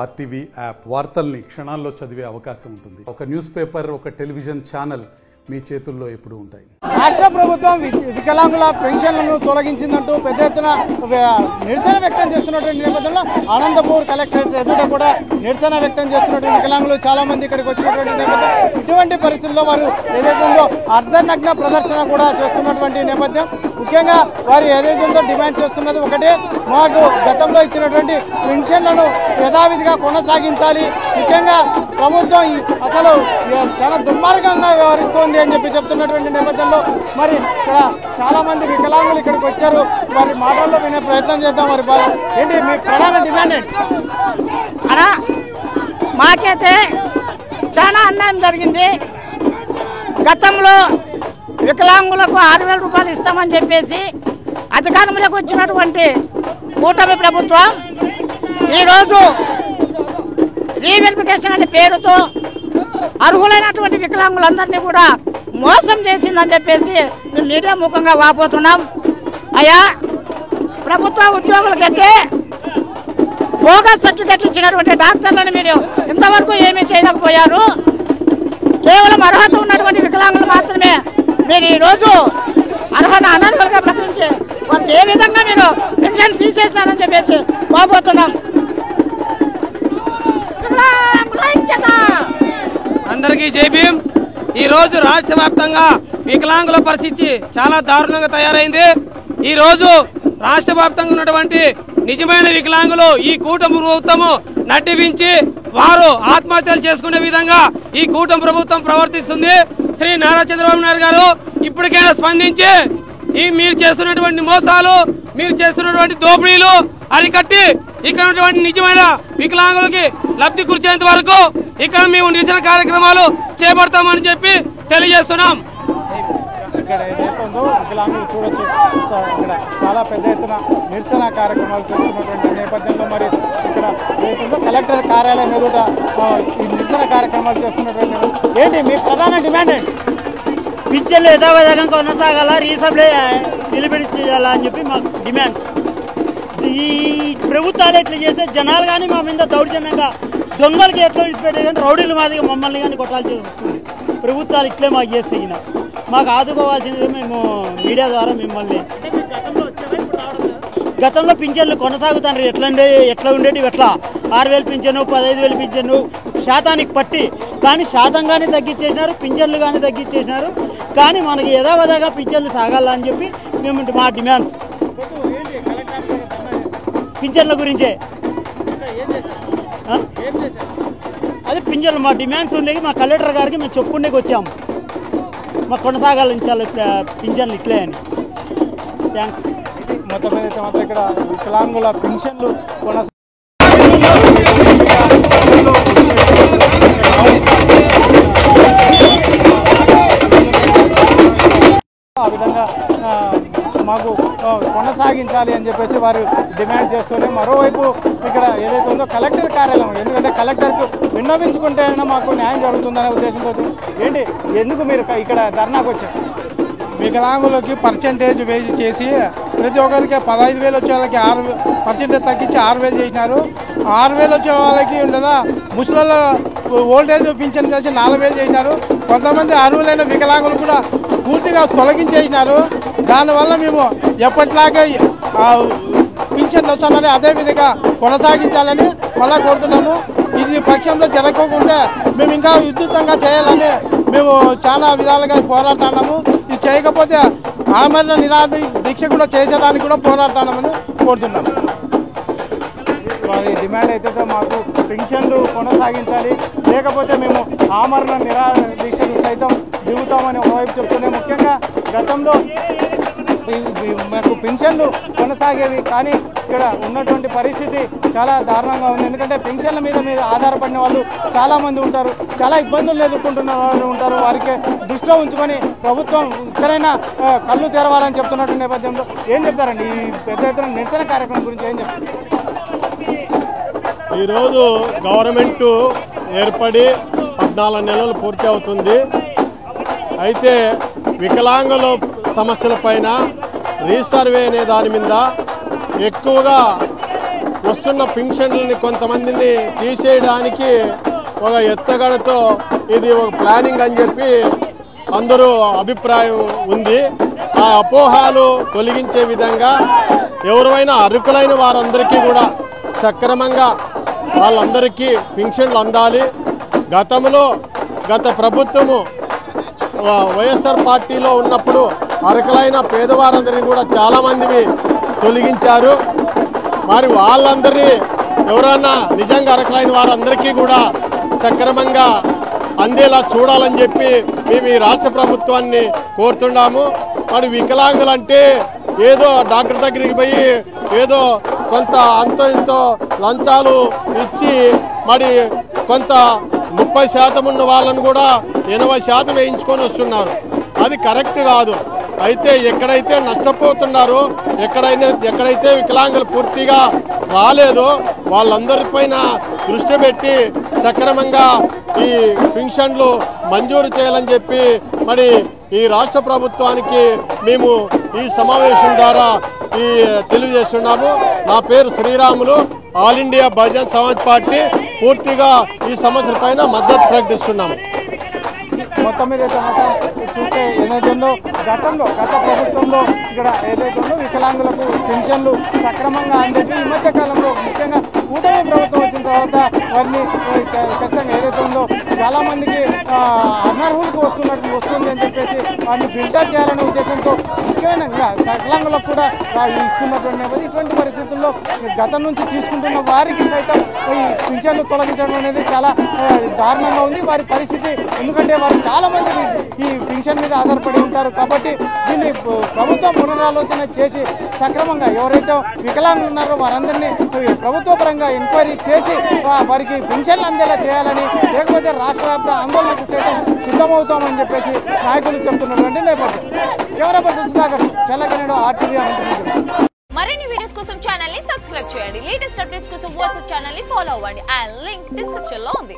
RTV app వార్తల్ని క్షణాల్లో చదివే అవకాశం ఉంటుంది. ఒక న్యూస్ పేపర్, ఒక టెలివిజన్ ఛానల్ మీ చేతుల్లో ఎప్పుడూ ఉంటాయి. రాష్ట్ర ప్రభుత్వం వికలాంగుల పెన్షన్లను తొలగించిందంటూ పెద్ద ఎత్తున నిరసన వ్యక్తం చేస్తున్నటువంటి నేపథ్యంలో అనంతపూర్ కలెక్టరేట్ ఎదుట కూడా నిరసన వ్యక్తం చేస్తున్నటువంటి వికలాంగులు చాలా మంది ఇక్కడికి వచ్చినటువంటి నేపథ్యం. ఇటువంటి పరిస్థితుల్లో వారు ఏదైతే ఉందో అర్ధనగ్న ప్రదర్శన కూడా చేస్తున్నటువంటి నేపథ్యం. ముఖ్యంగా వారు ఏదైతే ఉందో డిమాండ్ చేస్తున్నది ఒకటే, మాకు గతంలో ఇచ్చినటువంటి పెన్షన్లను యథావిధిగా కొనసాగించాలి. ముఖ్యంగా ప్రభుత్వం అసలు చాలా దుర్మార్గంగా వ్యవహరిస్తోంది అని చెప్పి చెప్తున్నటువంటి నేపథ్యంలో మరి ఇక్కడ చాలా మంది వికలాంగులు ఇక్కడికి వచ్చారు. వారి మాటల్లో వినే ప్రయత్నం చేద్దాం. మరి ఏంటి మీ ప్రధాన డిమాండ్ ఏంటి? అలా మాకైతే చాలా అన్యాయం జరిగింది. గతంలో వికలాంగులకు 6,000 రూపాయలు ఇస్తామని చెప్పేసి అధికారంలోకి వచ్చినటువంటి కూటమి ప్రభుత్వం ఈరోజు రీవెరిఫికేషన్ అనే పేరుతో అర్హులైనటువంటి వికలాంగులందరినీ కూడా మోసం చేసిందని చెప్పేసి మేము మీడియా ముఖంగా వాపోతున్నాం. అయ్యా, ప్రభుత్వ ఉద్యోగులకైతే బోగస్ సర్టిఫికెట్లు ఇచ్చినటువంటి డాక్టర్లను మీరు ఇంతవరకు ఏమీ చేయలేకపోయారు. కేవలం అర్హత ఉన్నటువంటి వికలాంగులు మాత్రమే మీరు ఈరోజు అర్హత అనర్హులుగా ప్రకటించి వారికి ఏ విధంగా మీరు పెన్షన్ తీసేస్తారని చెప్పేసి పోబోతున్నాం. అందరికీ జై భీమ్. ఈ రోజు రాష్ట్ర వ్యాప్తంగా వికలాంగుల పరిస్థితి చాలా దారుణంగా తయారైంది. ఈ రోజు రాష్ట్ర వ్యాప్తంగా ఉన్నటువంటి నిజమైన వికలాంగులు ఈ కూటమి ప్రభుత్వము నటించి వారు ఆత్మహత్యలు చేసుకునే విధంగా ఈ కూటమి ప్రభుత్వం ప్రవర్తిస్తుంది. శ్రీ నారా చంద్రబాబు నాయుడు గారు ఇప్పటికైనా స్పందించి ఈ మీరు చేస్తున్నటువంటి మోసాలు, మీరు చేస్తున్నటువంటి దోపిడీలు అరికట్టి ఇక్కడ ఉన్నటువంటి నిజమైన వికలాంగులకి లబ్ధి కూర్చేంత వరకు ఇక్కడ మేము నిరసన కార్యక్రమాలు చేపడతామని చెప్పి తెలియజేస్తున్నాం. ఇక్కడ ఏదైతే ఉందో వికలాంగులు చూడొచ్చు, ఇక్కడ చాలా పెద్ద ఎత్తున నిరసన కార్యక్రమాలు చేస్తున్నటువంటి నేపథ్యంలో మరి ఇక్కడ ఏదైతుందో కలెక్టర్ కార్యాలయం ఎదుట ఈ నిరసన కార్యక్రమాలు చేస్తున్నటువంటి ఏంటి మీ ప్రధాన డిమాండ్ ఏంటి? పింఛన్లు యథావిధంగా కొనసాగాల, రీసబ్లే నిలబెట్టించాలా అని చెప్పి మాకు డిమాండ్స్. ఈ ప్రభుత్వాలు ఎట్లా చేస్తే జనాలు కానీ మా మీద దౌర్జన్యంగా దొంగలకి ఎట్లా విడిచిపెట్టే కానీ రౌడీల మాదిగా మమ్మల్ని కానీ కొట్టాల్సి వస్తుంది. ప్రభుత్వాలు ఇట్లే మాకు చేస్తాయి. మాకు ఆదుకోవాల్సింది మేము మీడియా ద్వారా మిమ్మల్ని. గతంలో పింఛన్లు కొనసాగుతారు ఎట్లా ఉండేటివి, ఎట్లా 6,000 పింఛను, 15,000 పింఛను శాతానికి పట్టి, కానీ శాతంగానే తగ్గించేసినారు, పింఛన్లు కానీ తగ్గించేసినారు. కానీ మనకి యథావిధిగా పింఛన్లు సాగాలని చెప్పి మేము మా డిమాండ్స్ పింఛన్ల గురించే. అదే పింఛన్లు మా డిమాండ్స్ ఉండేవి. మా కలెక్టర్ గారికి మేము చెప్పుకుండేకి వచ్చాము, మాకు కొనసాగాలించాలి పింఛన్లు ఇట్లే అని. థ్యాంక్స్. మొత్తం మీద మాత్రం ఇక్కడ వికలాంగుల పెన్షన్లు ఆ విధంగా మాకు కొనసాగించాలి అని చెప్పేసి వారు డిమాండ్ చేస్తూనే మరోవైపు ఇక్కడ ఏదైతే ఉందో కలెక్టర్ కార్యాలయం, ఎందుకంటే కలెక్టర్కు విన్నవించుకుంటేనే మాకు న్యాయం జరుగుతుందనే ఉద్దేశంతో ఏంటి ఎందుకు మీరు ఇక్కడ ధర్నాకు వచ్చారు? వికలాంగులకి పర్సెంటేజ్ వేజ్ చేసి ప్రతి ఒక్కరికి 15,000 వచ్చే వాళ్ళకి 6% తగ్గించి 6,000 చేసినారు. 6,000 వచ్చే వాళ్ళకి ఉండదా ముసలిళ్ళ ఓల్డేజ్ పింఛన్ చేసి 4,000 చేసినారు. కొంతమంది అర్హులైన వికలాంగులు కూడా పూర్తిగా తొలగించేసినారు. దానివల్ల మేము ఎప్పటిలాగే పింఛన్లు వస్తానని అదే విధంగా కొనసాగించాలని మళ్ళా కోరుతున్నాము. ఇది పక్షంలో జరగకుండా మేము ఇంకా విస్తృతంగా చేయాలని మేము చాలా విధాలుగా పోరాడుతున్నాము. ఇది చేయకపోతే ఆమరణ నిరాధ దీక్ష కూడా చేసేదానికి కూడా పోరాడుతున్నామని కోరుతున్నాము. వారి డిమాండ్ అయితే మాకు పెన్షన్లు కొనసాగించాలి, లేకపోతే మేము ఆమరణ నిరాధ దీక్షలు సైతం దిగుతామని ఒకవైపు చెప్తూనే ముఖ్యంగా గతంలో మాకు పెన్షన్లు కొనసాగేవి, కానీ ఇక్కడ ఉన్నటువంటి పరిస్థితి చాలా దారుణంగా ఉంది. ఎందుకంటే పెన్షన్ల మీద మీరు ఆధారపడిన వాళ్ళు చాలామంది ఉంటారు, చాలా ఇబ్బందులు ఎదుర్కొంటున్న వాళ్ళు ఉంటారు. వారికి దృష్టిలో ఉంచుకొని ప్రభుత్వం ఇక్కడైనా కళ్ళు తెరవాలని చెప్తున్నటువంటి నేపథ్యంలో ఏం చెప్తారండి ఈ పెద్ద ఎత్తున నిరసన కార్యక్రమం గురించి ఏం చెప్తారు? ఈరోజు గవర్నమెంట్ ఏర్పడి 14 నెలలు పూర్తి అవుతుంది. అయితే వికలాంగుల సమస్యల పైన రీసర్వే అనే దాని మీద ఎక్కువగా వస్తున్న పింఛన్లని కొంతమందిని తీసేయడానికి ఒక ఎత్తుగడతో ఇది ఒక ప్లానింగ్ అని చెప్పి అందరూ అభిప్రాయం ఉంది. ఆ అపోహాలు తొలగించే విధంగా ఎవరైనా అర్హులైన వారందరికీ కూడా సక్రమంగా వాళ్ళందరికీ పింఛన్లు అందాలి. గత ప్రభుత్వము వైఎస్ఆర్ పార్టీలో ఉన్నప్పుడు అర్హులైన పేదవారందరినీ కూడా చాలామందిని తొలగించారు. మరి వాళ్ళందరినీ ఎవరన్నా నిజంగా అర్హులైన వారందరికీ కూడా సక్రమంగా అందేలా చూడాలని చెప్పి మేము ఈ రాష్ట్ర ప్రభుత్వాన్ని కోరుతున్నాము. మరి వికలాంగులంటే ఏదో డాక్టర్ దగ్గరికి పోయి ఏదో కొంత అంతో ఇంతో లంచాలు ఇచ్చి మరి కొంత 30% ఉన్న వాళ్ళను కూడా 80% వేయించుకొని వస్తున్నారు. అది కరెక్ట్ కాదు. అయితే ఎక్కడైతే నష్టపోతున్నారో ఎక్కడైతే వికలాంగులు పూర్తిగా రాలేదో వాళ్ళందరిపైన దృష్టి పెట్టి సక్రమంగా ఈ పింఛన్లు మంజూరు చేయాలని చెప్పి మరి ఈ రాష్ట్ర ప్రభుత్వానికి మేము ఈ సమావేశం ద్వారా తెలియజేస్తున్నాము. నా పేరు Sriramulu. All India Bahujan Samaj party పూర్తిగా ఈ సమస్య పైన మద్దతు ప్రకటిస్తున్నాము. మొత్తం మీద చూస్తే ఏదైతే ఉందో గత ప్రభుత్వంలో ఇక్కడ ఏదైతే ఉందో వికలాంగులకు పెన్షన్లు సక్రమంగా అందరికీ ఈ మధ్య కాలంలో ముఖ్యంగా కూటమి ప్రభుత్వం వచ్చిన తర్వాత వారిని ఖచ్చితంగా ఏదైతే ఉందో చాలామందికి అనర్హులకు వస్తుంది అని చెప్పేసి వారిని ఫిల్టర్ చేయాలనే ఉద్దేశంతో ముఖ్యంగా వికలాంగులకు కూడా ఇస్తున్నటువంటి ఇటువంటి పరిస్థితుల్లో గతం నుంచి తీసుకుంటున్న వారికి సైతం ఈ పింఛన్లు తొలగించడం అనేది చాలా దారుణంగా ఉంది వారి పరిస్థితి. ఎందుకంటే వారు చాలా మంది ఈ పింఛన్ మీద ఆధారపడి ఉంటారు. కాబట్టి దీన్ని ప్రభుత్వం పునరాలోచన చేసి సక్రమంగా ఎవరైతే వికలాంగులు ఉన్నారో వారందరినీ ప్రభుత్వ పరంగా ఎంక్వైరీ చేసి వారికి పింఛన్లు అందేలా చేయాలని, లేకపోతే రాష్ట్ర వ్యాప్త ఆందోళనకు సైతం సిద్ధమవుతామని చెప్పేసి నాయకులు చెప్తున్నటువంటి నేపథ్యం. Camera person Sudhakar, Challakanedu, RTV Anantapuram. మరిన్ని వీడియోస్ కోసం ఛానల్ ని సబ్స్క్రైబ్ చేయండి. లేటెస్ట్ అప్డేట్స్ కోసం వాట్సాప్ ఛానల్ ని ఫాలో అవ్వండి. ఆ లింక్ డిస్క్రిప్షన్ లో ఉంది.